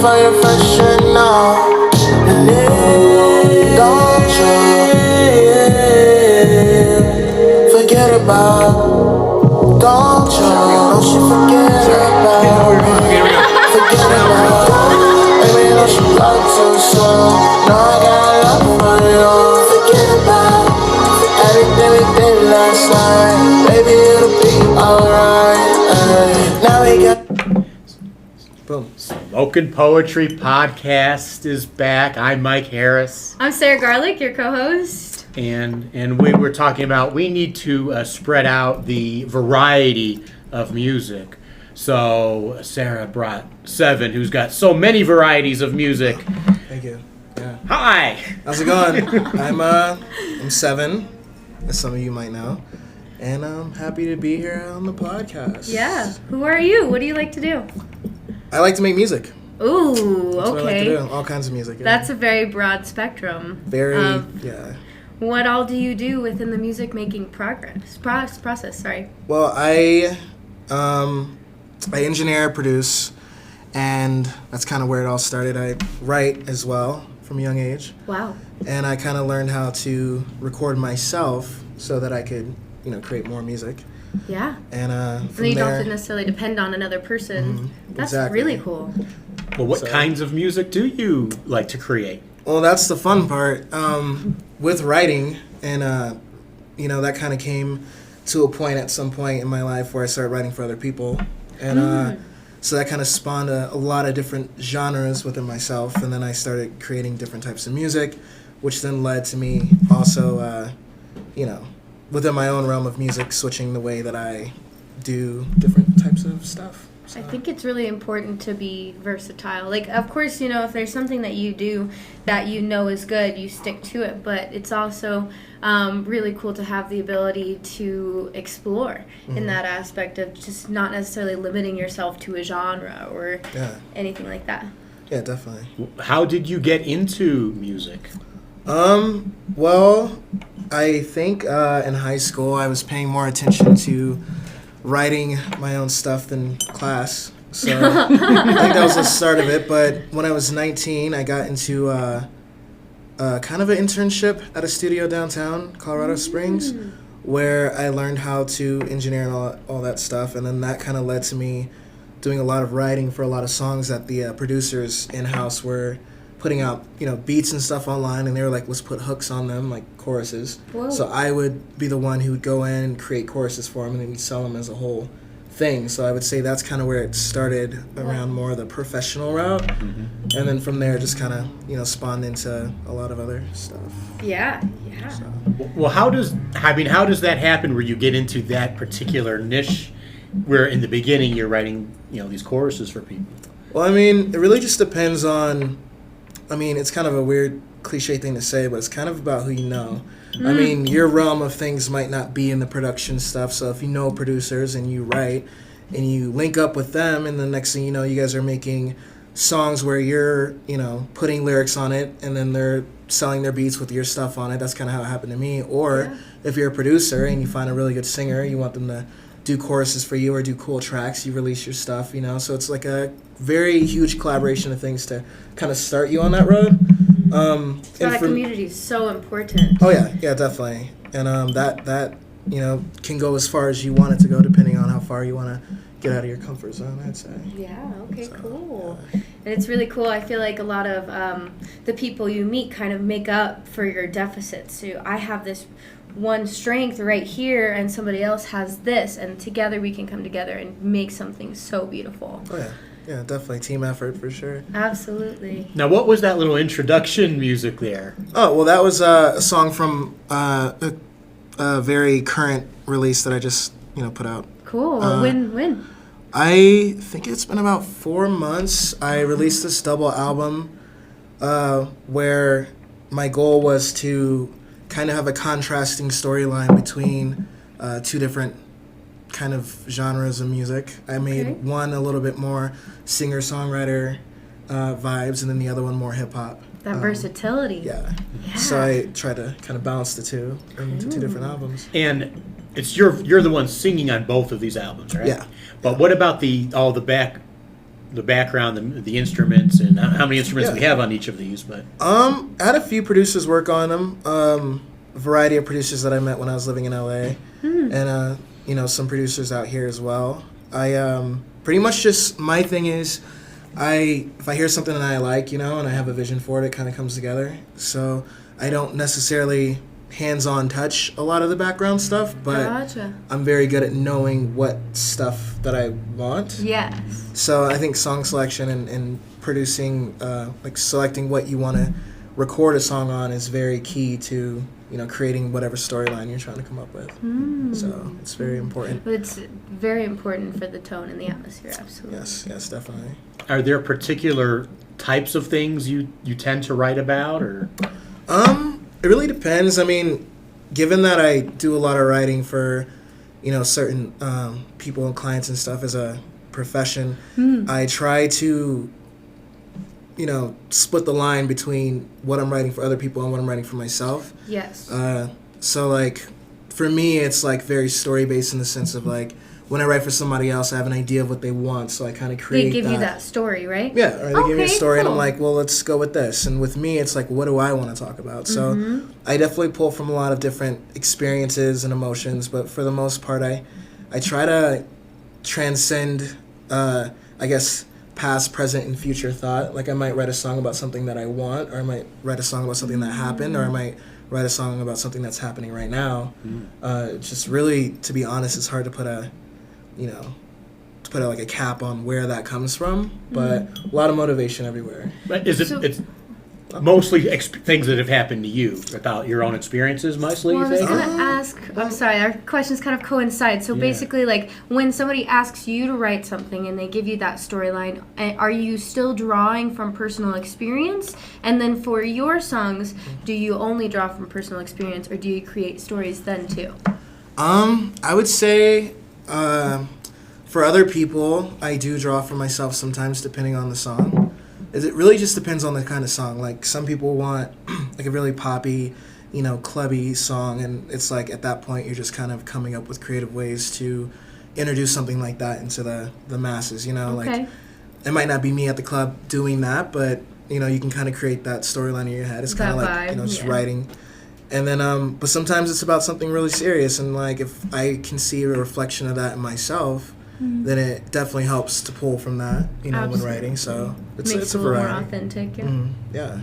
for your friendship now. Don't you forget about. Don't you forget about. Forget about. Baby, don't you love too soon. No, I got love for you. Forget about everything we did last night. Baby, it'll be alright. Now we got. Boom. Smokin' Poetry Podcast is back. I'm Mike Harris. I'm Sarah Garlick, your co-host. And we were talking about we need to spread out the variety of music. So Sarah brought Seven, who's got so many varieties of music. Thank you. Yeah. Hi. How's it going? I'm Seven, as some of you might know, and I'm happy to be here on the podcast. Yeah. Who are you? What do you like to do? I like to make music. Ooh, That's what I like to okay. do. All kinds of music. Yeah. That's a very broad spectrum. Yeah. What all do you do within the music making process? Sorry. Well, I engineer, produce, and that's kind of where it all started. I write as well from a young age. Wow. And I kind of learned how to record myself so that I could, create more music. Yeah. And so you don't have to necessarily depend on another person. Mm-hmm. That's Exactly. really cool. Well, what kinds of music do you like to create? Well, that's the fun part. With writing, and, that kind of came to a point at some point in my life where I started writing for other people. And so that kind of spawned a lot of different genres within myself. And then I started creating different types of music, which then led to me also, within my own realm of music, switching the way that I do different types of stuff. So. I think it's really important to be versatile. Like, of course, if there's something that you do that is good, you stick to it. But it's also really cool to have the ability to explore in that aspect of just not necessarily limiting yourself to a genre or anything like that. Yeah, definitely. How did you get into music? Well, I think in high school I was paying more attention to writing my own stuff than class. So I think that was the start of it. But when I was 19, I got into kind of an internship at a studio downtown, Colorado Springs, where I learned how to engineer and all that stuff. And then that kind of led to me doing a lot of writing for a lot of songs that the producers in-house were putting out, beats and stuff online, and they were like, let's put hooks on them, like choruses. Whoa. So I would be the one who would go in and create choruses for them, and then we'd sell them as a whole thing. So I would say that's kind of where it started, around more of the professional route. Mm-hmm. And then from there, just kind of, spawned into a lot of other stuff. Yeah. So. Well, how does that happen where you get into that particular niche where in the beginning you're writing, these choruses for people? Well, it really just depends on, it's kind of a weird cliche thing to say, but it's kind of about who you know. Your realm of things might not be in the production stuff, so if you know producers and you write and you link up with them, and the next thing you know, you guys are making songs where you're, putting lyrics on it, and then they're selling their beats with your stuff on it. That's kind of how it happened to me. Or if you're a producer and you find a really good singer, you want them to do choruses for you or do cool tracks, you release your stuff, so it's like a very huge collaboration of things to kind of start you on that road. So that community is so important. Oh yeah, definitely. And that can go as far as you want it to go, depending on how far you want to get out of your comfort zone, I'd say. Yeah, okay, cool. And it's really cool. I feel like a lot of the people you meet kind of make up for your deficits. So I have this one strength right here and somebody else has this, and together we can come together and make something so beautiful. Oh yeah, definitely team effort for sure. Absolutely. Now, what was that little introduction music there? Oh, well, that was a song from a very current release that I just put out. Cool. When? I think it's been about 4 months. I released this double album where my goal was to kind of have a contrasting storyline between two different kind of genres of music. I made one a little bit more singer-songwriter vibes, and then the other one more hip-hop. That versatility. Yeah. So I tried to kind of balance the two into two different albums. And you're the one singing on both of these albums, right? Yeah. But what about all the back the background, the instruments, and how many instruments we have on each of these. But I had a few producers work on them. A variety of producers that I met when I was living in LA, and some producers out here as well. I pretty much just, my thing is, if I hear something that I like, and I have a vision for it, it kind of comes together. So I don't necessarily hands-on touch a lot of the background stuff, but Gotcha. I'm very good at knowing what stuff that I want. Yes. So I think song selection and producing, selecting what you want to record a song on is very key to, creating whatever storyline you're trying to come up with. So it's very important. But it's very important for the tone and the atmosphere, absolutely. Yes, definitely. are there particular types of things you tend to write about, or? It really depends. I mean, given that I do a lot of writing for, certain people and clients and stuff as a profession, I try to, split the line between what I'm writing for other people and what I'm writing for myself. Yes. So, like, for me, it's, like, very story-based in the sense of, like, when I write for somebody else, I have an idea of what they want, so I kind of create They give you that story, right? Yeah, or they give me a story, and I'm cool. like, well, let's go with this. And with me, it's like, what do I want to talk about? So I definitely pull from a lot of different experiences and emotions, but for the most part, I try to transcend, past, present, and future thought. Like, I might write a song about something that I want, or I might write a song about something that happened, or I might write a song about something that's happening right now. Just really, to be honest, it's hard to put a cap on where that comes from, but a lot of motivation everywhere. But it's mostly things that have happened to you about your own experiences, mostly? Well, I you was think? going to ask, I'm sorry, our questions kind of coincide. So basically, like, when somebody asks you to write something and they give you that storyline, are you still drawing from personal experience? And then for your songs, do you only draw from personal experience, or do you create stories then too? I would say for other people, I do draw for myself sometimes, depending on the song. It really just depends on the kind of song. Like, some people want like a really poppy, clubby song, and it's like at that point you're just kind of coming up with creative ways to introduce something like that into the masses. Like, it might not be me at the club doing that, but you can kind of create that storyline in your head. It's kind of like vibe, just writing. And then, but sometimes it's about something really serious, and like if I can see a reflection of that in myself, then it definitely helps to pull from that, when writing. So Makes it's a it a little more variety. authentic. Yeah,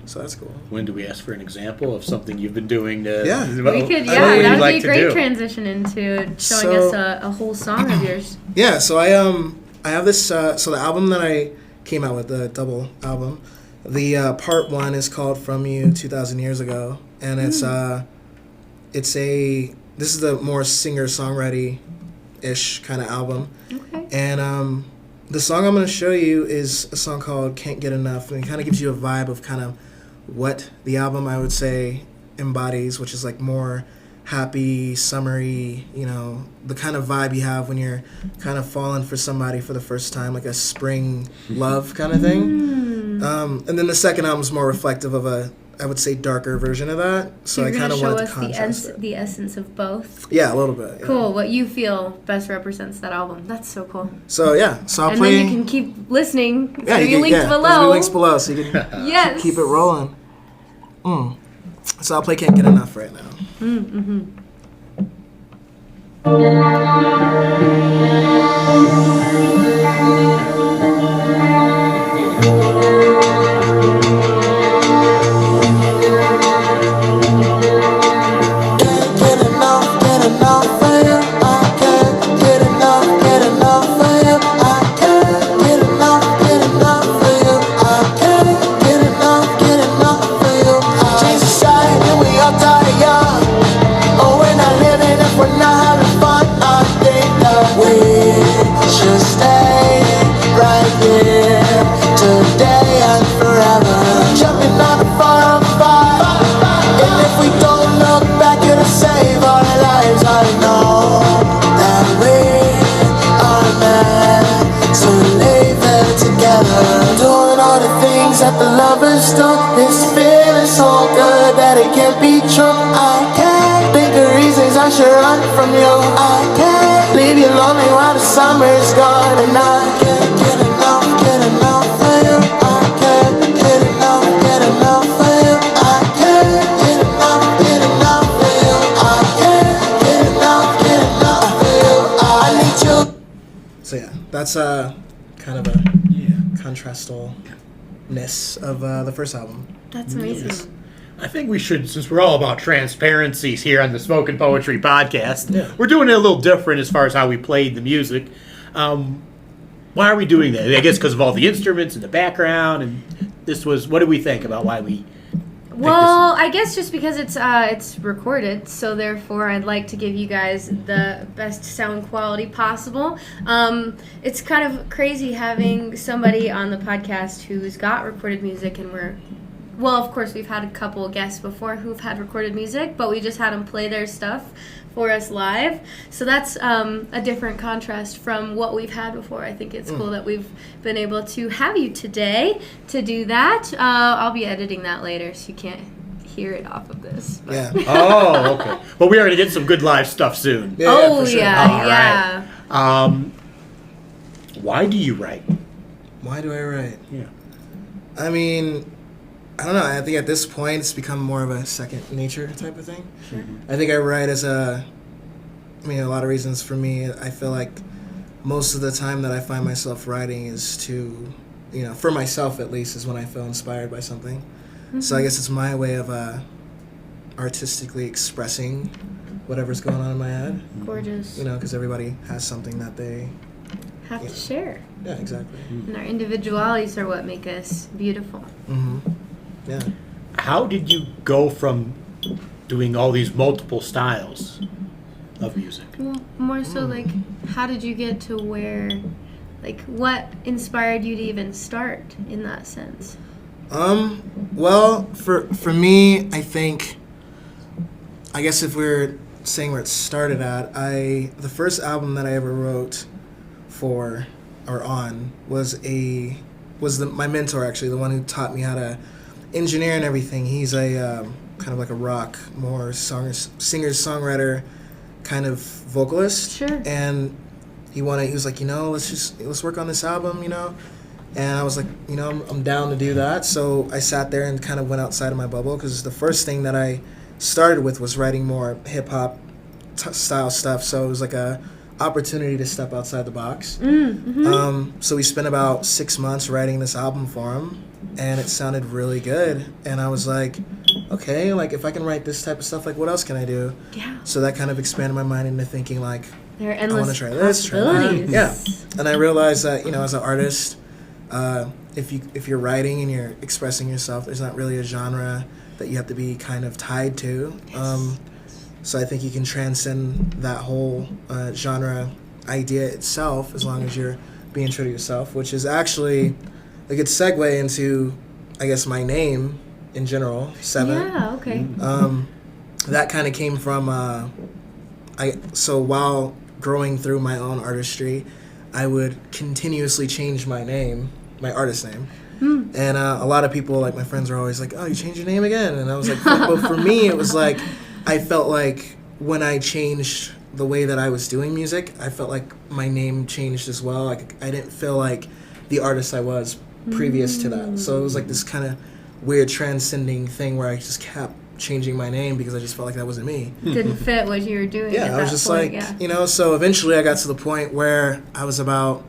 so that's cool. When do we ask for an example of something you've been doing to? Yeah. We could, what would you that would like be a to great do? transition into showing So- us a whole song of yours. Yeah, so I have this so the album that I came out with, the double album, the part one is called From You 2,000 Years Ago, and this is the more singer-songwriter-ish kind of album. Okay. And the song I'm going to show you is a song called Can't Get Enough, and it kind of gives you a vibe of kind of what the album, I would say, embodies, which is like more happy, summery, the kind of vibe you have when you're kind of falling for somebody for the first time, like a spring love kind of thing. And then the second album is more reflective of I would say, darker version of that. So You're I kind of gonna wanted show to us contrast it. the essence of both. Yeah, a little bit. Yeah. Cool. What you feel best represents that album. That's so cool. So yeah, so I'll And play. then you can keep listening. It's yeah, gonna be linked There's below. links below, so you can Yes. keep it rolling. So I'll play Can't Get Enough right now. Can't get enough of you. I can't get enough of you. I can't get enough of you. I can't get enough of you. Jesus said that we all die young. Oh, we're not living if we're not having fun. I think that we should stay right here today and forever. Jumping on the 405. And if we don't look back, it'll save our lives. I know that we are meant to live it together. Doing all the things that the lovers do. This feeling so good that it can't be true. I can't think of reasons I should run from you. I can't leave you lonely while the summer is gone. And I can't get enough So yeah, that's kind of a contrastalness of the first album. That's amazing. Yes. I think we should, since we're all about transparencies here on the Smoke and Poetry podcast, we're doing it a little different as far as how we played the music. Why are we doing that? I guess because of all the instruments and the background, and this was, what did we think about why we... Well, I guess just because it's recorded, so therefore I'd like to give you guys the best sound quality possible. It's kind of crazy having somebody on the podcast who's got recorded music, and well, of course, we've had a couple guests before who've had recorded music, but we just had them play their stuff for us live. So that's a different contrast from what we've had before. I think it's cool that we've been able to have you today to do that. I'll be editing that later, so you can't hear it off of this. But. Yeah. Oh, okay. But we are going to get some good live stuff soon. Yeah, for sure. All Yeah. right. Why do you write? Why do I write? Yeah. I mean, I don't know. I think at this point it's become more of a second nature type of thing. Sure. I think I write as a lot of reasons for me. I feel like most of the time that I find myself writing is to, for myself at least, is when I feel inspired by something. Mm-hmm. So I guess it's my way of artistically expressing whatever's going on in my head. Gorgeous. Because everybody has something that they have to share. Yeah, exactly. And our individualities are what make us beautiful. Mm-hmm. Yeah. How did you go from doing all these multiple styles of music? Well, more so like, how did you get to where, like, what inspired you to even start in that sense? Well, for me, I think, I guess if we're saying where it started at, the first album that I ever wrote for or on was my mentor, actually, the one who taught me how to engineer and everything. He's a kind of like a rock, more singer-songwriter kind of vocalist. Sure. And he was like, let's work on this album, And I was like, I'm down to do that. So I sat there and kind of went outside of my bubble, because the first thing that I started with was writing more hip-hop style stuff. So it was like a opportunity to step outside the box. Mm-hmm. So we spent about 6 months writing this album for him, and it sounded really good. And I was like, okay, like if I can write this type of stuff, like what else can I do? Yeah. So that kind of expanded my mind into thinking like, there are I endless want to try this, try that. possibilities. Yeah. And I realized that, as an artist, if you're writing and you're expressing yourself, there's not really a genre that you have to be kind of tied to. Yes. So I think you can transcend that whole genre idea itself as long as you're being true to yourself, which is actually a good segue into, I guess, my name in general, Seven. Yeah, okay. That kind of came from, so while growing through my own artistry, I would continuously change my name, my artist name. And a lot of people, like my friends, are always like, oh, you changed your name again? And I was like, but for me, it was like, I felt like when I changed the way that I was doing music, I felt like my name changed as well. Like I didn't feel like the artist I was previous to that. So it was like this kind of weird transcending thing where I just kept changing my name because I just felt like that wasn't me. Didn't fit what you were doing. Yeah, at I was that just point, like, yeah. So eventually I got to the point where I was about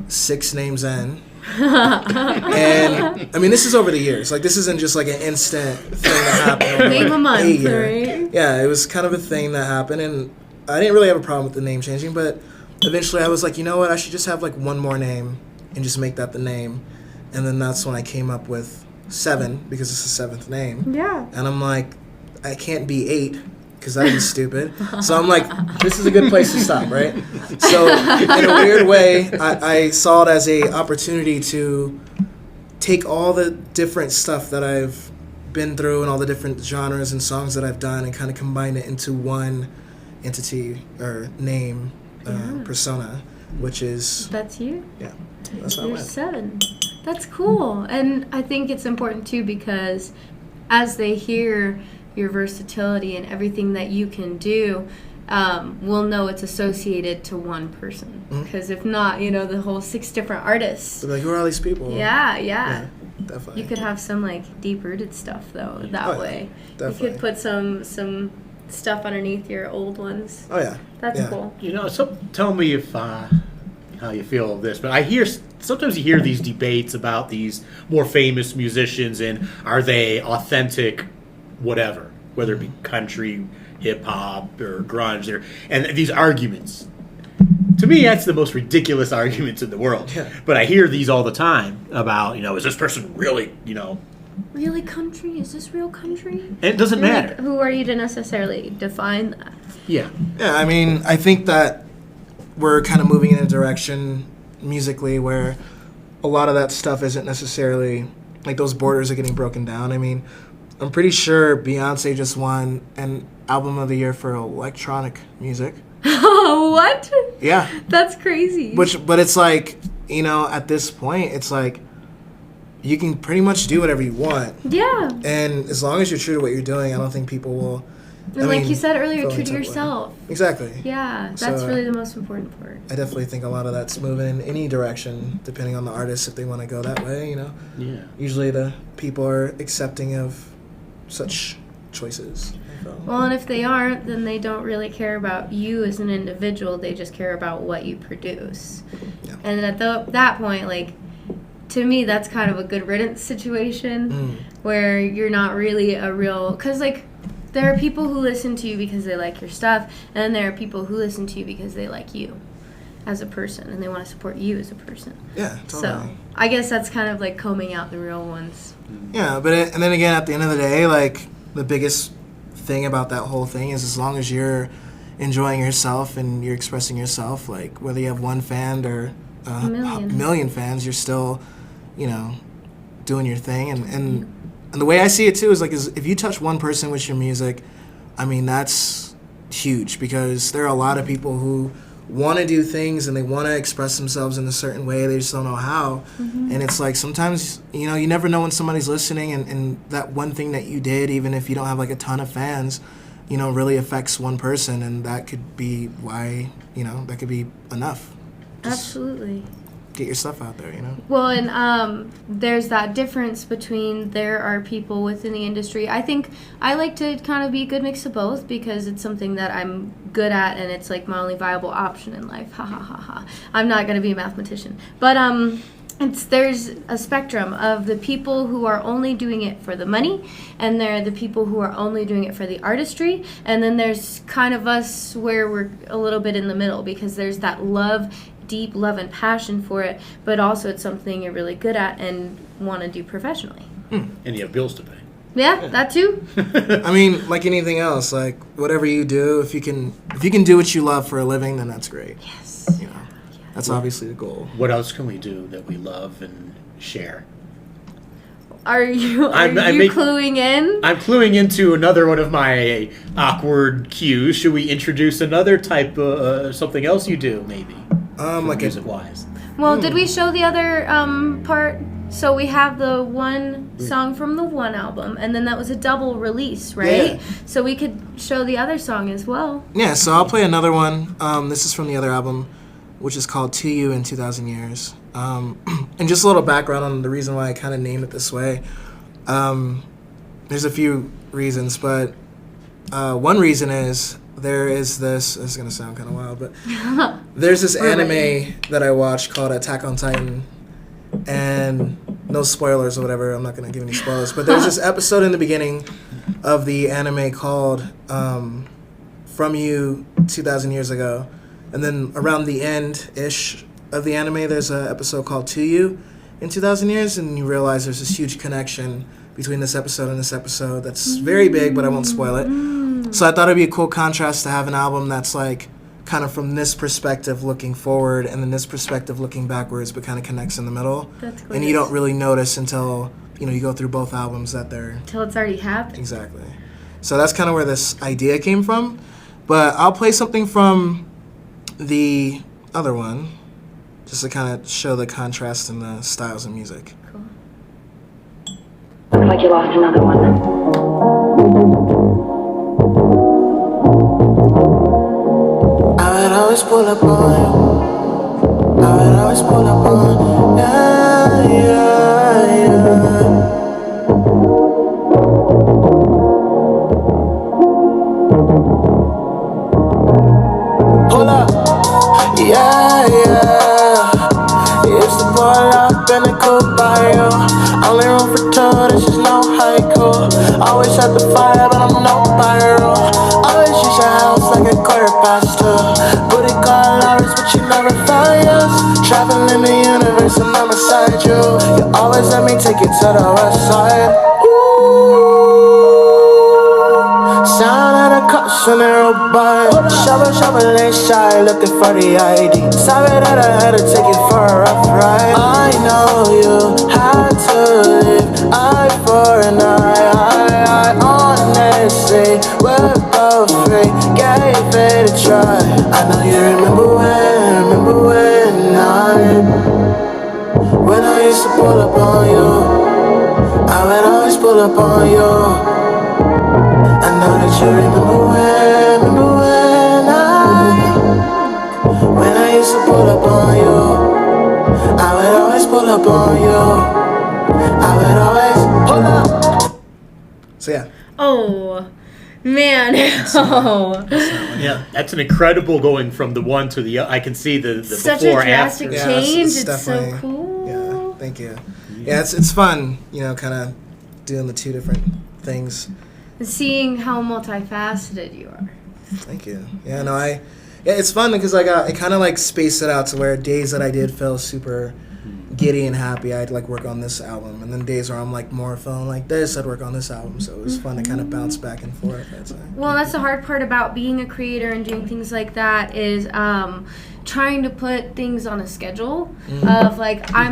6 names in. And I mean, this is over the years. Like, this isn't just like an instant thing that happened. Over, Name like, a month, a year. right? Yeah, it was kind of a thing that happened, and I didn't really have a problem with the name changing, but eventually I was like, you know what, I should just have like one more name and just make that the name. And then that's when I came up with 7, because it's the 7th name. Yeah. And I'm like, I can't be 8 because that'd be stupid. So I'm like, this is a good place to stop, right? So in a weird way, I saw it as a opportunity to take all the different stuff that I've been through and all the different genres and songs that I've done and kind of combine it into one entity or name, persona, which is... That's you? Yeah. That's how I You're went. 7. That's cool. And I think it's important, too, because as they hear your versatility and everything that you can do, we'll know it's associated to one person. Because if not, the whole 6 different artists. So like, who are all these people? Yeah. Definitely. You could have some, like, deep-rooted stuff, though, that way. Definitely. You could put some stuff underneath your old ones. Oh, yeah. That's Yeah. cool. So tell me if how you feel of this, but I hear sometimes you hear these debates about these more famous musicians and are they authentic, whatever, whether it be country, hip hop, or grunge, and these arguments. To me, that's the most ridiculous arguments in the world. Yeah. But I hear these all the time about, is this person really, Really country? Is this real country? and it doesn't You're matter. like, who are you to necessarily define that? Yeah. Yeah, I mean, I think that we're kind of moving in a direction musically where a lot of that stuff isn't necessarily, like, those borders are getting broken down. I mean, I'm pretty sure Beyonce just won an album of the year for electronic music. What? Yeah. That's crazy. But it's like, at this point, it's like you can pretty much do whatever you want. Yeah. And as long as you're true to what you're doing, I don't think people will. And like you said earlier, feel true any to type of way. yourself. Exactly. Yeah, that's So, really the most important part. I definitely think a lot of that's moving in any direction, depending on the artist, if they want to go that way, Yeah. Usually the people are accepting of such choices. So. Well, and if they aren't, then they don't really care about you as an individual. They just care about what you produce. Yeah. And at that point, like, to me, that's kind of a good riddance situation where you're not really a real... Because, like, there are people who listen to you because they like your stuff, and then there are people who listen to you because they like you as a person, and they want to support you as a person. Yeah, totally. So, I guess that's kind of like combing out the real ones. Yeah, and then again, at the end of the day, like, the biggest thing about that whole thing is as long as you're enjoying yourself and you're expressing yourself, like, whether you have one fan or a million fans, you're still, doing your thing. And the way I see it, too, is, like, if you touch one person with your music, I mean, that's huge because there are a lot of people who want to do things and they want to express themselves in a certain way. They just don't know how. And it's like sometimes, you never know when somebody's listening and that one thing that you did, even if you don't have like a ton of fans, really affects one person. And that could be why, that could be enough. Just Absolutely. Get your stuff out there, Well, and there's that difference between there are people within the industry. I think I like to kind of be a good mix of both because it's something that I'm good at and it's like my only viable option in life. Ha ha ha ha. I'm not going to be a mathematician. But there's a spectrum of the people who are only doing it for the money, and there are the people who are only doing it for the artistry, and then there's kind of us where we're a little bit in the middle because there's that deep love and passion for it, but also it's something you're really good at and want to do professionally. And you have bills to pay. Yeah, that too. I mean, like anything else, like whatever you do, if you can do what you love for a living, then that's great. Yes. That's obviously the goal. What else can we do that we love and share? Are you cluing in? I'm cluing into another one of my awkward cues. Should we introduce another type of something else you do, maybe? Like music-wise. Well, did we show the other part? So we have the one song from the one album, and then that was a double release, right? Yeah. So we could show the other song as well. Yeah, so I'll play another one. This is from the other album, which is called To You in 2,000 Years. And just a little background on the reason why I kind of named it this way. There's a few reasons, but one reason is there is this is going to sound kind of wild, but there's this anime that I watched called Attack on Titan. And no spoilers or whatever, I'm not going to give any spoilers, but there's this episode in the beginning of the anime called From You 2,000 Years Ago. And then around the end-ish of the anime, there's an episode called To You in 2,000 Years, and you realize there's this huge connection between this episode and this episode that's very big, but I won't spoil it. So I thought it'd be a cool contrast to have an album that's like kind of from this perspective looking forward and then this perspective looking backwards, but kind of connects in the middle. That's gorgeous. And you don't really notice until, you go through both albums that they're... Until it's already happened. Exactly. So that's kind of where this idea came from. But I'll play something from the other one, just to kind of show the contrast in the styles of music. Cool. Looks like you lost another one. I would always pull up on you. I would always pull up on you. Yeah, yeah, yeah. Pull up. Yeah, yeah. by you. Only room for two, this is no haiku. Always at the fire, but I'm no pyro. Always use your house like a 2:15. Booty call hours, but you never find us. Traveling the universe and I'm beside you. You always let me take you to the west side. Sound of the cops when they're by. Shovel, ain't shy, looking for the ID. Sorry that I had to take you for a rough ride. I know you had to leave, eye for an eye. Honestly, we're both free, gave it a try. I know you remember when I used to pull up on you. I would always pull up on you. I know that you remember when I used to pull up on you. I would always pull up on you. I would always pull up. So yeah. Oh, man. Oh. Yeah, that's an incredible going from the one to the other. I can see the Such before a drastic after. change. it's It's so definitely- cool. Yeah, thank you. Yeah, it's fun, kind of doing the two different things. Seeing how multifaceted you are. Thank you. Yeah, no, it's fun because I kind of like spaced it out to where days that I did feel super giddy and happy, I'd like work on this album, and then days where I'm like more feeling like this, I'd work on this album. So it was fun to kind of bounce back and forth. I'd say. Well, that's the hard part about being a creator and doing things like that is trying to put things on a schedule of like I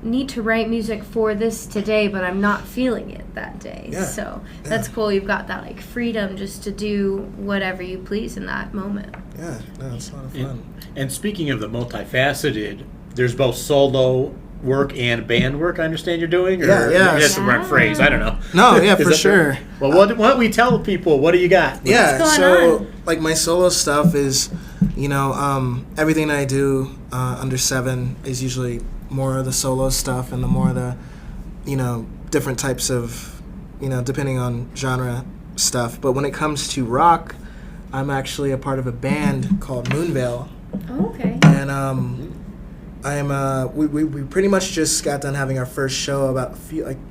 need to write music for this today, but I'm not feeling it that day. Yeah. So that's cool. You've got that like freedom just to do whatever you please in that moment. Yeah, no, it's a lot of fun. And speaking of the multifaceted, there's both solo work and band work, I understand you're doing? Or Yeah. maybe that's the wrong phrase. I don't know. No, yeah, Is for that sure. Well, why don't we tell people, what do you got? Yeah, What's going so on? like my solo stuff is, everything I do under 7 is usually more of the solo stuff and the more of the, different types of, depending on genre stuff. But when it comes to rock, I'm actually a part of a band called Moonveil, Oh, okay. and we pretty much just got done having our first show about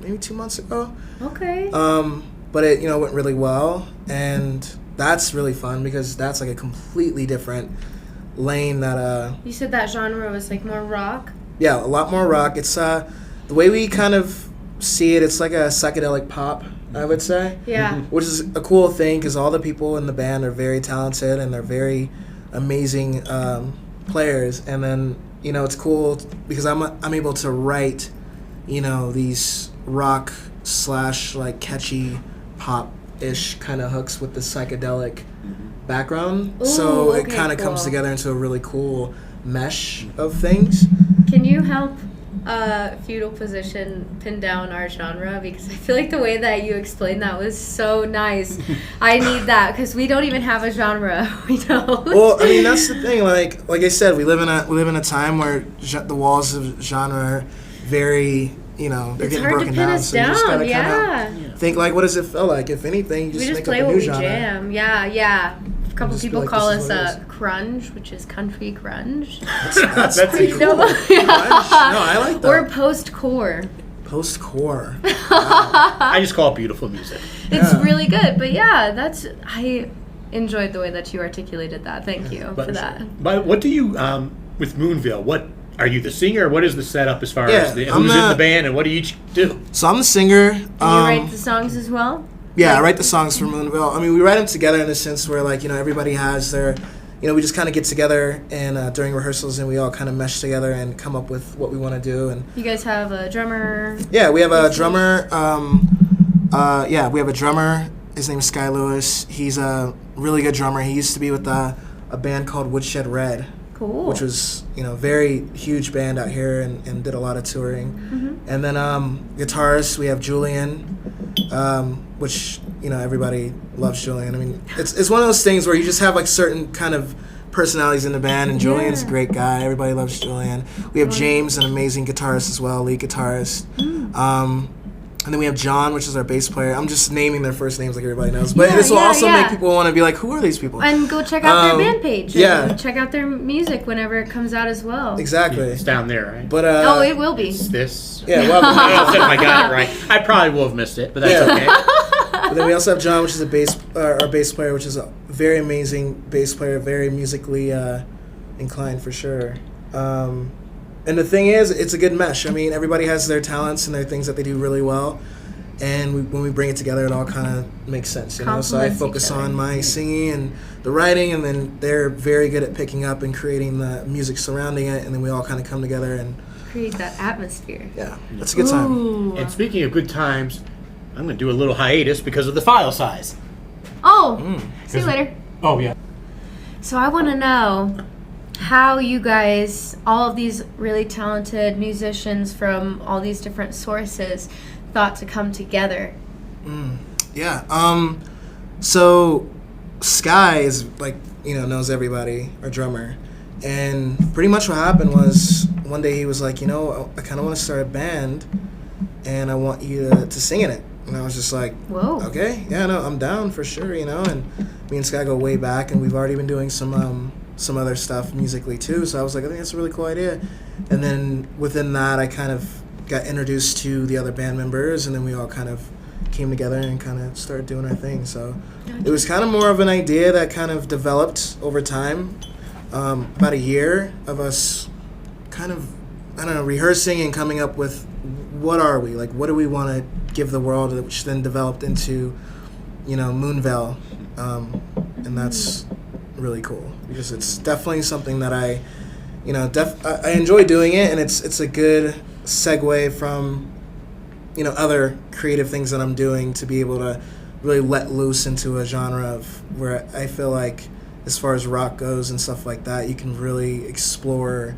maybe 2 months ago. Okay. But it went really well, and that's really fun because that's like a completely different lane that You said that genre was like more rock. yeah, a lot more rock. It's the way we kind of see it, it's like a psychedelic pop, I would say. Yeah. Which is a cool thing because all the people in the band are very talented and they're very amazing players, and then it's cool because I'm able to write these rock / like catchy pop-ish kind of hooks with the psychedelic background. So Ooh, it okay, kind of comes cool. together into a really cool mesh of things. Can you help Feudal Position pin down our genre? Because I feel like the way that you explained that was so nice. I need that because we don't even have a genre. We don't. Well, I mean that's the thing. Like I said, we live in a time where the walls of genre are very they're it's getting hard to broken pin down. us So you just down. gotta Yeah. kind of think like, what does it feel like? If anything, you We just just make play up a what new we genre. jam. Yeah. A couple Just be people like, call this is us what it grunge, which is country grunge. That's That's pretty cool. cool. No, I like that. or post-core. Post-core. I just call it beautiful music. It's Yeah. really good, but yeah, I enjoyed the way that you articulated that. Thank you for that. But what do you, with Moonveil, what are you the singer? What is the setup as far Yeah, as I'm who's in the- the band and what do you each do? So I'm the singer. Do you write the songs as well? Yeah, I write the songs for Moonville. I mean, we write them together in the sense where, like, everybody has their, we just kind of get together and during rehearsals and we all kind of mesh together and come up with what we want to do. And You guys have a drummer. yeah, we have a drummer. We have a drummer. His name's Sky Lewis. He's a really good drummer. He used to be with a band called Woodshed Red, Cool. which was very huge band out here and did a lot of touring. Mm-hmm. And then guitarists, we have Julian, which everybody loves Julian. I mean, it's one of those things where you just have like certain kind of personalities in the band, and Julian's a Yeah. great guy. Everybody loves Julian. We have James, an amazing guitarist as well, lead guitarist. And then we have John, which is our bass player. I'm just naming their first names like everybody knows. But Yeah, this will yeah, also yeah. make people want to be like, who are these people? And go check out their band page. yeah. And check out their music whenever it comes out as well. Exactly. It's down there, right? But Oh, it will be. It's this. yeah, well, I don't know if I got it right. I probably will have missed it, but that's Yeah. okay. but then we also have John, which is our bass player, which is a very amazing bass player, very musically inclined for sure. And the thing is, it's a good mesh. I mean, everybody has their talents and their things that they do really well. And when we bring it together, it all kind of makes sense, you know. So I Complements focus each other. on my singing and the writing, and then they're very good at picking up and creating the music surrounding it, and then we all kind of come together and Create that atmosphere. yeah, it's a good time. Ooh. And speaking of good times, I'm going to do a little hiatus because of the file size. Oh, see you later. Oh, yeah. So I want to know how you guys, all of these really talented musicians from all these different sources, thought to come together. Yeah. So Sky is like, knows everybody, our drummer. And pretty much what happened was one day he was like, I kind of want to start a band and I want you to sing in it. And I was just like, Whoa. okay, yeah, no, I'm down for sure, And me and Sky go way back, and we've already been doing some other stuff musically too. So I was like, I think that's a really cool idea. And then within that, I kind of got introduced to the other band members, and then we all kind of came together and kind of started doing our thing. So it was kind of more of an idea that kind of developed over time. About a year of us kind of, rehearsing and coming up with what are we, like what do we want to give the world, which then developed into, Moonvale. And that's really cool because it's definitely something that I enjoy doing it, and it's a good segue from, other creative things that I'm doing to be able to really let loose into a genre of where I feel like as far as rock goes and stuff like that, you can really explore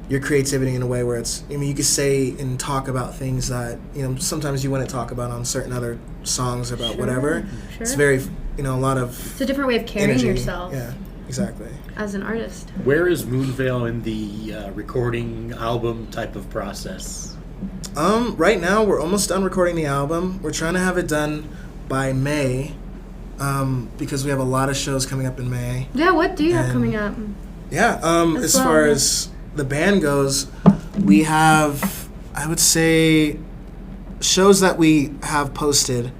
your creativity in a way where you could say and talk about things that, sometimes you wouldn't talk about on certain other songs about whatever. Sure. It's very, a lot of It's a different way of carrying energy. yourself Yeah, exactly. as an artist. Where is Moonvale in the recording album type of process? Right now we're almost done recording the album. We're trying to have it done by May, because we have a lot of shows coming up in May. Yeah, what do you have And- coming up? Yeah, As as well, far yeah. as the band goes, we have, I would say, shows that we have posted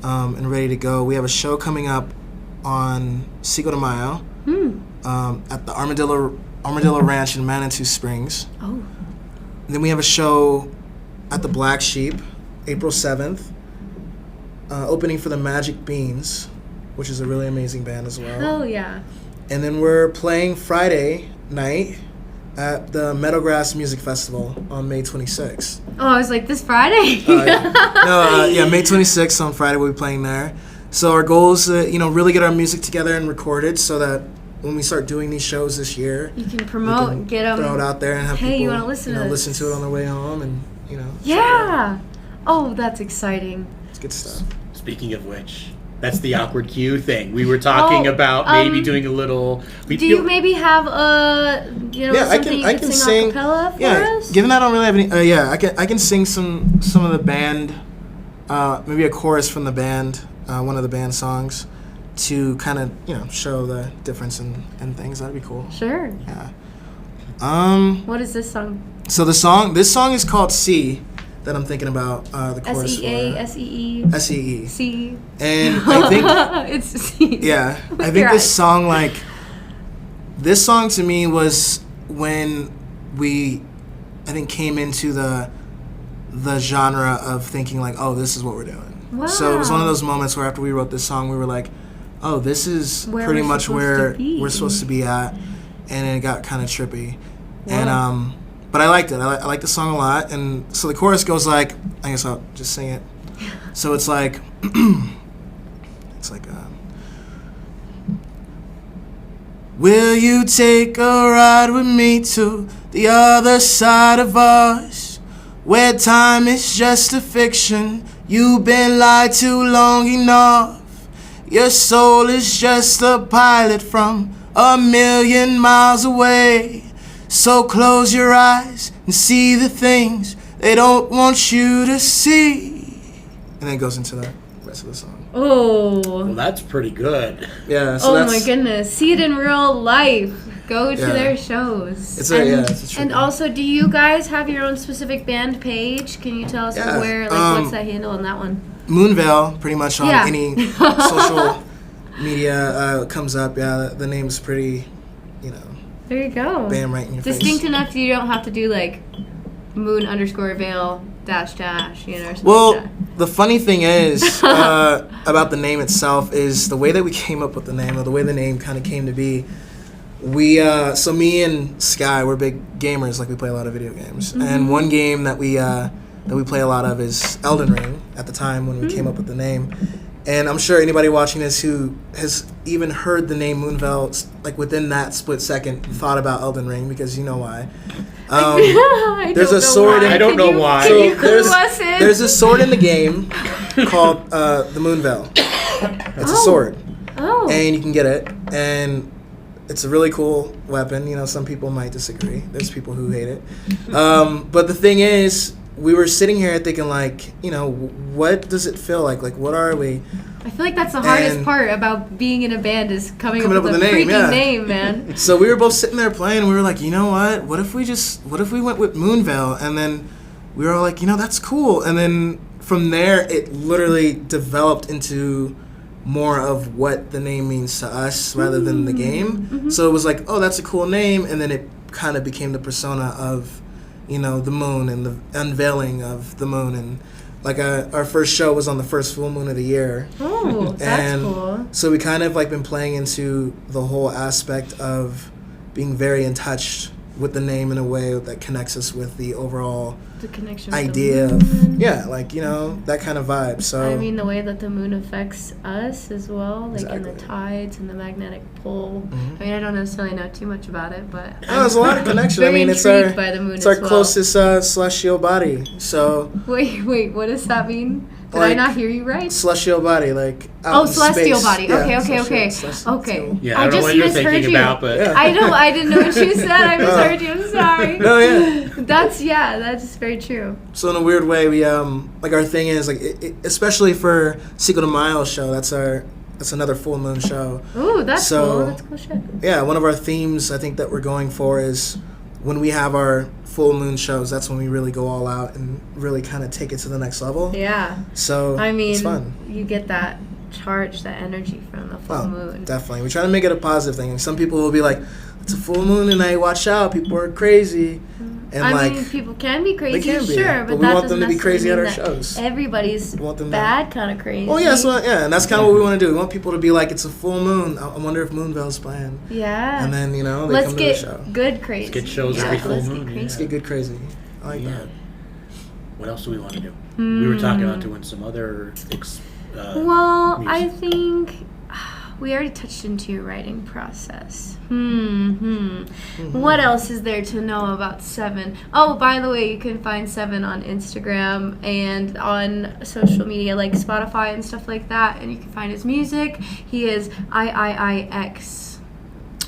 and ready to go. We have a show coming up on Cinco de Mayo at the Armadillo Ranch in Manitou Springs. Oh, And then we have a show at the Black Sheep, April 7th, opening for the Magic Beans, which is a really amazing band as well. hell yeah. And then we're playing Friday night at the Meadowgrass Music Festival on May 26th. Oh, I was like, this Friday? May 26th on Friday we'll be playing there. So our goal is to, really get our music together and recorded so that when we start doing these shows this year, You can we promote, can get them. throw it out there and have Hey, people you wanna listen to this? listen to it on their way home and, Yeah. Oh, that's exciting. it's good stuff. Speaking of which, that's the awkward cue thing. We were talking Oh, about maybe doing a little... Do you maybe have something you could sing a cappella for us? Given that I don't really have any, I can sing some of the band, maybe a chorus from the band, one of the band songs, to kind of show the difference in things. That'd be cool. Sure. Yeah. What is this song? So this song is called C, that I'm thinking about the chorus SEA, for. SEE, SEE. C. And I think It's C. yeah, I With think your this eyes. song this song to me was when we, I think, came into the genre of thinking like, oh, this is what we're doing. Wow. So it was one of those moments where after we wrote this song, we were like, oh, this is Where pretty we're much supposed where to be. we're supposed to be at, and it got kind of trippy. Wow. And but I liked it. I like the song a lot, and so the chorus goes like, I guess I'll just sing it. So it's like, will you take a ride with me to the other side of us, where time is just a fiction? You've been lied to long enough. Your soul is just a pilot from a million miles away. So close your eyes and see the things they don't want you to see. and then it goes into the rest of the song. Oh. Well, that's pretty good. Yeah. So Oh that's, my goodness. See it in real life. Go to Yeah. their shows. It's a true And thing. also, do you guys have your own specific band page? Can you tell us Yeah, where, like, what's that handle on that one? Moonvale, pretty much on Yeah. any social media comes up. Yeah, the name's pretty, There you go. bam, right in your Distinct face. enough you don't have to do, like, moon_veil -- you know, or something Well, like that. the funny thing is about the name itself is the way that we came up with the name, or the way the name kind of came to be. So me and Sky, we're big gamers. Like, we play a lot of video games, and one game that we play a lot of is Elden Ring. At the time when we came up with the name, and I'm sure anybody watching this who has even heard the name Moonvale, like within that split second, thought about Elden Ring, because you know why. I there's don't a know sword why. in- I don't Can know you- why. Can you So clue us in? there's a sword in the game called the Moonvale. It's a sword, Oh. and you can get it, and it's a really cool weapon. Some people might disagree. There's people who hate it. But the thing is, we were sitting here thinking, like, what does it feel like? Like, what are we? I feel like that's the hardest And- part about being in a band is coming Coming up with a name, freaking yeah. name, man. So we were both sitting there playing, and we were like, you know what? What if we went with Moonvale? And then we were all like, that's cool. And then from there, it literally developed into more of what the name means to us rather than the game. So it was like, oh, that's a cool name. And then it kind of became the persona of, the moon and the unveiling of the moon. And like our first show was on the first full moon of the year. Oh, that's And cool. so we kind of like been playing into the whole aspect of being very in touch with the name in a way that connects us with the overall The connection with idea the of, moon. that kind of vibe. So I mean, the way that the moon affects us as well, like in the Exactly. tides and the magnetic pull. I mean, I don't necessarily know too much about it, but there's a lot of connection. I very mean, it's intrigued by the moon it's our as well. closest celestial body. So Wait, what does that mean? Did I Like, not hear you right? celestial body, like out Oh, in celestial space. body. Yeah, Okay. celestial. Okay. Yeah, I don't know what you're misheard thinking you. about, but Yeah. I didn't know what you said. I misheard you. I'm sorry. No, yeah. That's very true. So in a weird way, we like our thing is like, especially for Cinco de Mayo show. That's another full moon show. Ooh, that's So- cool. That's cool shit. Yeah, one of our themes I think that we're going for is when we have our full moon shows. That's when we really go all out and really kind of take it to the next level. Yeah. So I mean, it's fun. you get that charge, that energy from the full Oh, moon. definitely. We try to make it a positive thing. And some people will be like, "It's a full moon tonight. Watch out! People are crazy." And I mean, people can be crazy, can be, sure, but but we that want them doesn't to be crazy necessarily at our mean that shows. Everybody's We want them to- bad kind of crazy. Oh yeah, and that's kind of what we want to do. We want people to be like, "It's a full moon. I wonder if Moonvale's playing." Yeah. And then they Let's come get to the show. good crazy. Let's get shows every full let's moon, Get yeah. crazy. Let's get good crazy. I like yeah. that. What else do we want to do? We were talking about doing some other. Well, I music. think we already touched into your writing process. What else is there to know about Seven? Oh, by the way, you can find Seven on Instagram and on social media like Spotify and stuff like that. And you can find his music. He is IIIX.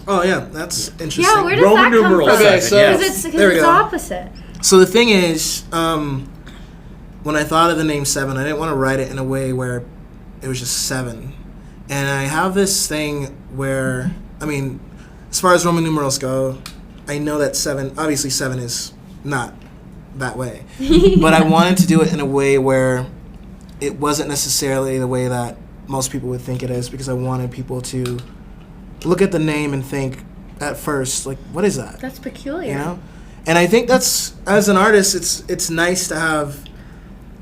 Oh yeah, that's interesting. Yeah, where does Roman that come numeral from? Okay, seven, so- yes. Because it's There we go. opposite. So the thing is, when I thought of the name Seven, I didn't want to write it in a way where it was just seven. And I have this thing where, I mean, as far as Roman numerals go, I know that obviously seven is not that way. But I wanted to do it in a way where it wasn't necessarily the way that most people would think it is, because I wanted people to look at the name and think at first, like, what is that? That's peculiar. You know? And I think that's, as an artist, it's nice to have,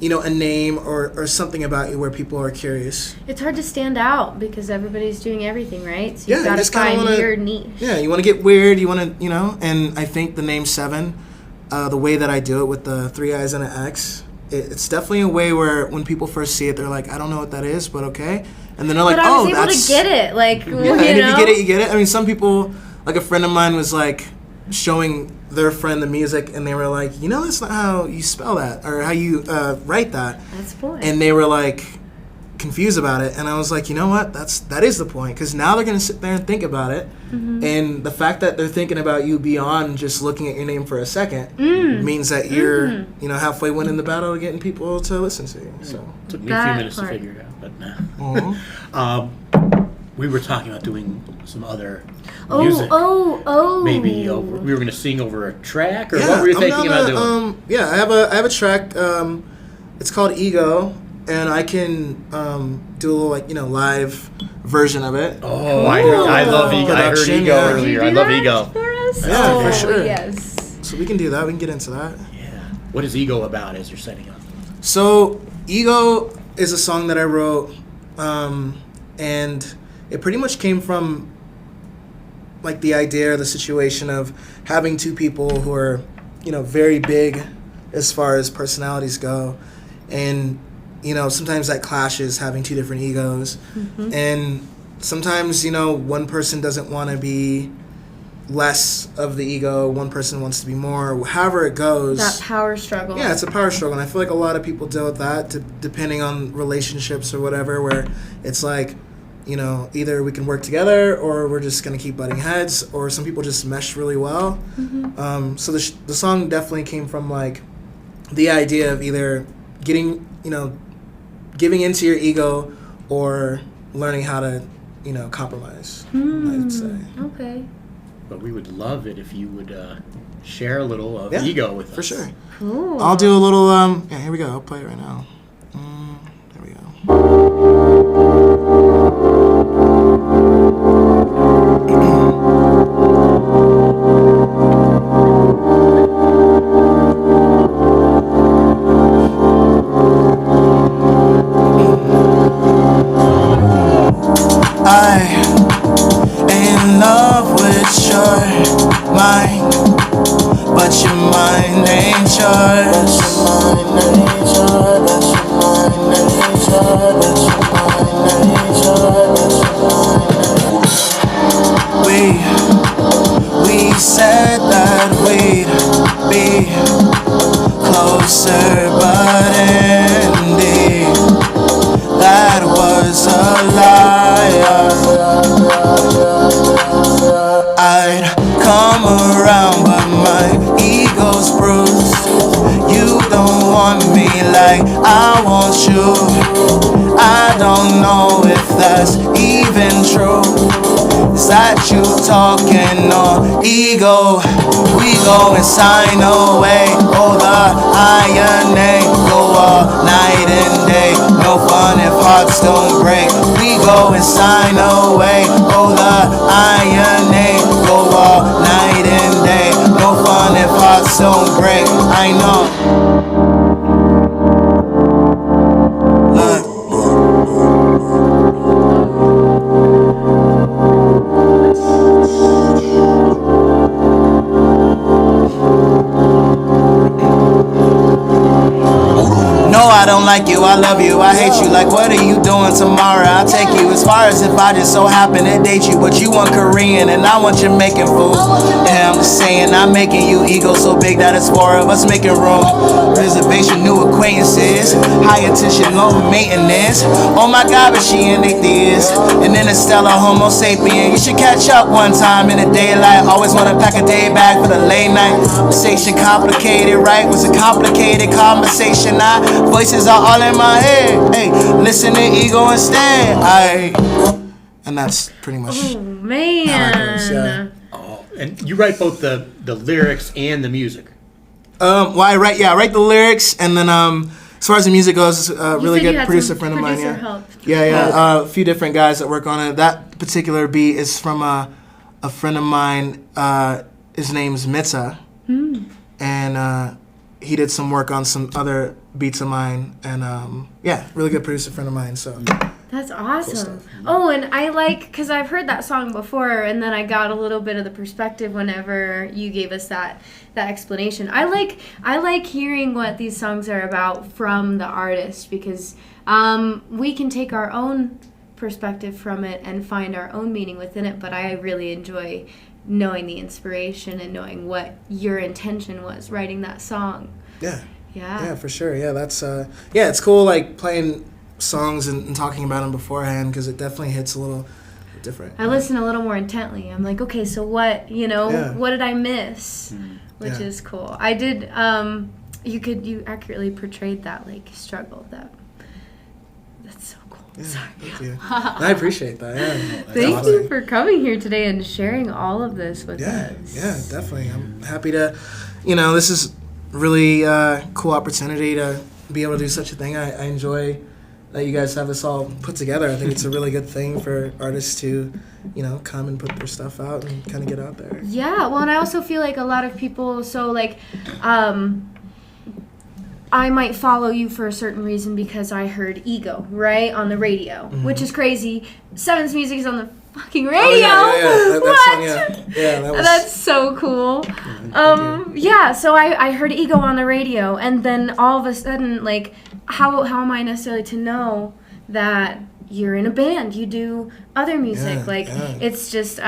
a name or something about you where people are curious. It's hard to stand out because everybody's doing everything, right? So Yeah, you've you got to just kinda find wanna- your niche. Yeah, you want to get weird, you want to, and I think the name Seven, the way that I do it with the 3 I's and an X, it's definitely a way where when people first see it, they're like, I don't know what that is, but okay. And then they're like, But I was oh, able that's... to get it. Like, Yeah, you and if know? you get it, you get it. I mean, some people, like a friend of mine was like showing their friend the music, and they were like, that's not how you spell that or how you write that. That's the point. And they were like, confused about it, and I was like, you know what, that is the point, because now they're going to sit there and think about it, and the fact that they're thinking about you beyond just looking at your name for a second means that you're halfway winning the battle of getting people to listen to you. So took me a few minutes to figure it out, but we were talking about doing some other music. Maybe we were going to sing over a track, or what were you thinking about doing? I have a track. It's called Ego. And I can do a little live version of it. Oh, I love Ego. I heard Ego earlier. I love Ego. Yeah, for sure. Yes. So we can do that. We can get into that. Yeah. What is Ego about as you're setting up? So Ego is a song that I wrote, and it pretty much came from like the idea or the situation of having two people who are, very big as far as personalities go, and sometimes that clashes, having two different egos. And sometimes, one person doesn't want to be less of the ego, one person wants to be more, however it goes. That power struggle. Yeah, it's a power struggle. And I feel like a lot of people deal with that, depending on relationships or whatever, where it's like, either we can work together or we're just going to keep butting heads, or some people just mesh really well. So the song definitely came from like the idea of either giving into your ego or learning how to, compromise, I'd say. Okay. But we would love it if you would share a little of Ego with us. For sure. Cool. I'll do a little, here we go. I'll play it right now. There we go. In love with your mind, but your mind ain't yours. We said that we'd be closer, but indeed that was a lie. I'd come around, but my ego's bruised. You don't want me like I want you. I don't know if that's even true. Is that you talking or ego? We go and sign away. Oh, the IIIX. Go all night and day. No fun if hearts don't break. We go and sign away. Oh, the IIIX. Go all night and day. No fun if hearts don't break. I know. Look. I don't like you, I love you, I hate you. Like, what are you doing tomorrow? I'll take you as far as if I just so happen to date you. But you want Korean and I want Jamaican food. Yeah, I'm just saying, I'm making you ego so big that it's four of us making room. Reservation, new acquaintances, high attention, low maintenance. Oh my God, but she an atheist. And then Estella, homo sapien. You should catch up one time in the daylight. Always wanna pack a day bag for the late night. Conversation complicated, right? Was a complicated conversation. Voices are all in my head. Hey, listen to ego instead. And that's pretty much. Oh man. How it goes, yeah. Oh, and you write both the lyrics and the music. Well, I write the lyrics, and then as far as the music goes, really good producer friend of mine. Help. Yeah, a few different guys that work on it. That particular beat is from a friend of mine. His name's Mitza, and he did some work on some other beats of mine, and really good producer friend of mine. So that's awesome. Oh, and I like, because I've heard that song before, and then I got a little bit of the perspective whenever you gave us that explanation. I like hearing what these songs are about from the artist, because we can take our own perspective from it and find our own meaning within it, but I really enjoy knowing the inspiration and knowing what your intention was writing that song. Yeah, for sure. Yeah, that's it's cool, like playing songs and talking about them beforehand because it definitely hits a little different. I listen a little more intently. I'm like, okay, so what, Yeah. what did I miss? Which Yeah. is cool. I did, you accurately portrayed that, like, struggle. That's so cool. Yeah, Sorry. thank you. I appreciate that. Yeah, Thank awesome. you for coming here today and sharing all of this with Yeah, us. yeah, definitely. I'm happy to, this is really cool opportunity to be able to do such a thing. I enjoy that you guys have this all put together. I think it's a really good thing for artists to, come and put their stuff out and kind of get out there. Yeah, well, and I also feel like a lot of people, so like, I might follow you for a certain reason because I heard Ego, right, on the radio, which is crazy. Seven's music is on the fucking radio. Oh, What? Song, yeah, that was. That's so cool. Yeah, so I heard Ego on the radio, and then all of a sudden, like, how am I necessarily to know that you're in a band? You do other music. It's just,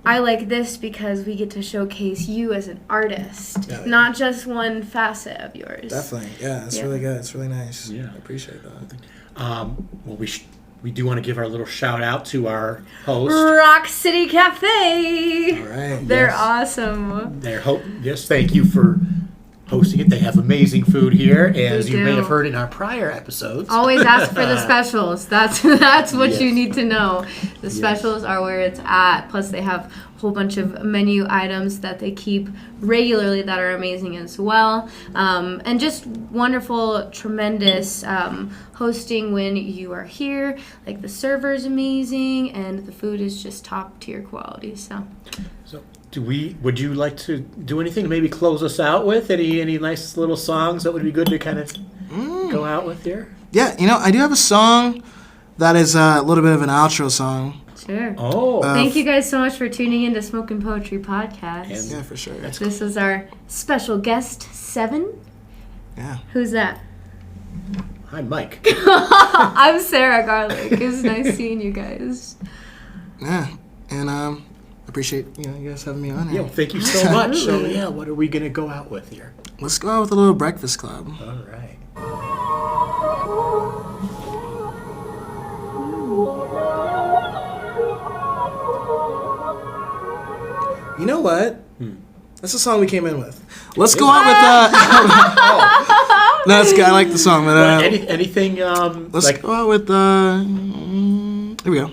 I like this because we get to showcase you as an artist, not just one facet of yours. Definitely, yeah, it's really good. It's really nice. Yeah. I appreciate that. Well, we do want to give our little shout out to our host. Rock City Cafe. All right. They're awesome. Yes, thank you for hosting it. They have amazing food here, as They you may do. have heard in our prior episodes. Always ask for the specials. That's what Yes. you need to know. The specials are where it's at. Plus, they have a whole bunch of menu items that they keep regularly that are amazing as well. And just wonderful, tremendous hosting when you are here. Like, the server's amazing, and the food is just top tier quality. So. Would you like to do anything to maybe close us out with? Any nice little songs that would be good to kind of go out with here? Yeah, I do have a song that is a little bit of an outro song. Sure. Oh. Thank you guys so much for tuning in to Smokin' Poetry Podcast. Yeah, for sure. This is our special guest, Seven. Yeah. Who's that? Hi, Mike. I'm Sarah Garlic. It's nice seeing you guys. Yeah, and appreciate you guys having me on here. Yeah, well, thank you so much. So, yeah, what are we going to go out with here? Let's go out with a little Breakfast Club. All right. You know what? That's the song we came in with. Let's go out with No, it's good. I like the song, but Anything let's like go out with here we go.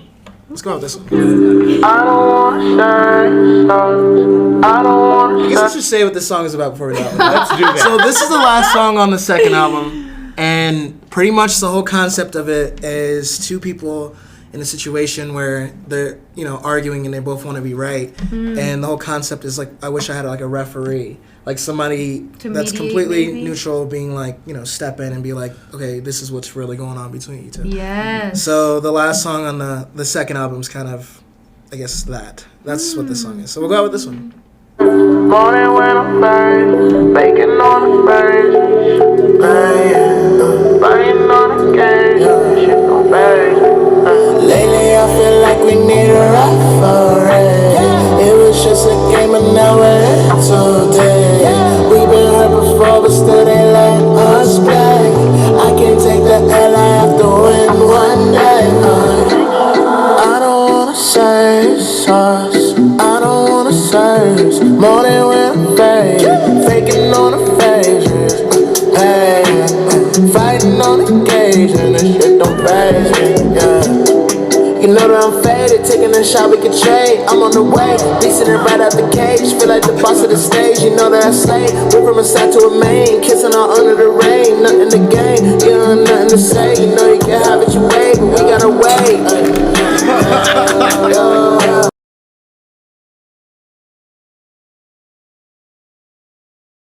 Let's go out with this one. I don't wanna say, I don't wanna I guess let's just say what this song is about before we go out with it. let's do that. So this is the last song on the second album, and pretty much the whole concept of it is two people in a situation where they're arguing and they both want to be right, and the whole concept is like, I wish I had like a referee, like somebody To that's mediate, completely maybe? neutral, being like, step in and be like, okay, this is what's really going on between you two. Yes. So the last song on the second album is kind of, I guess, that's what this song is. So we'll go out with this one. Morning when I'm back, baking on the face, biting on the game, shit gon' fade. Lately I feel like we need a referee. It was just a game and now we're in today. We've been hurt before but still they let us play. I can't take the L, I have to win one day. I don't wanna say sauce, I don't wanna say morning when I'm fake, faking on the faces, hey, fighting on the cage and this shit don't phase me, yeah. You know that I'm faded, taking a shot we can trade. I'm on the way, beasting it right out the cage. Feel like the boss of the stage, you know that I slay. Went from a side to a main, kissing all under the rain. Nothing to gain, you know nothing to say. You know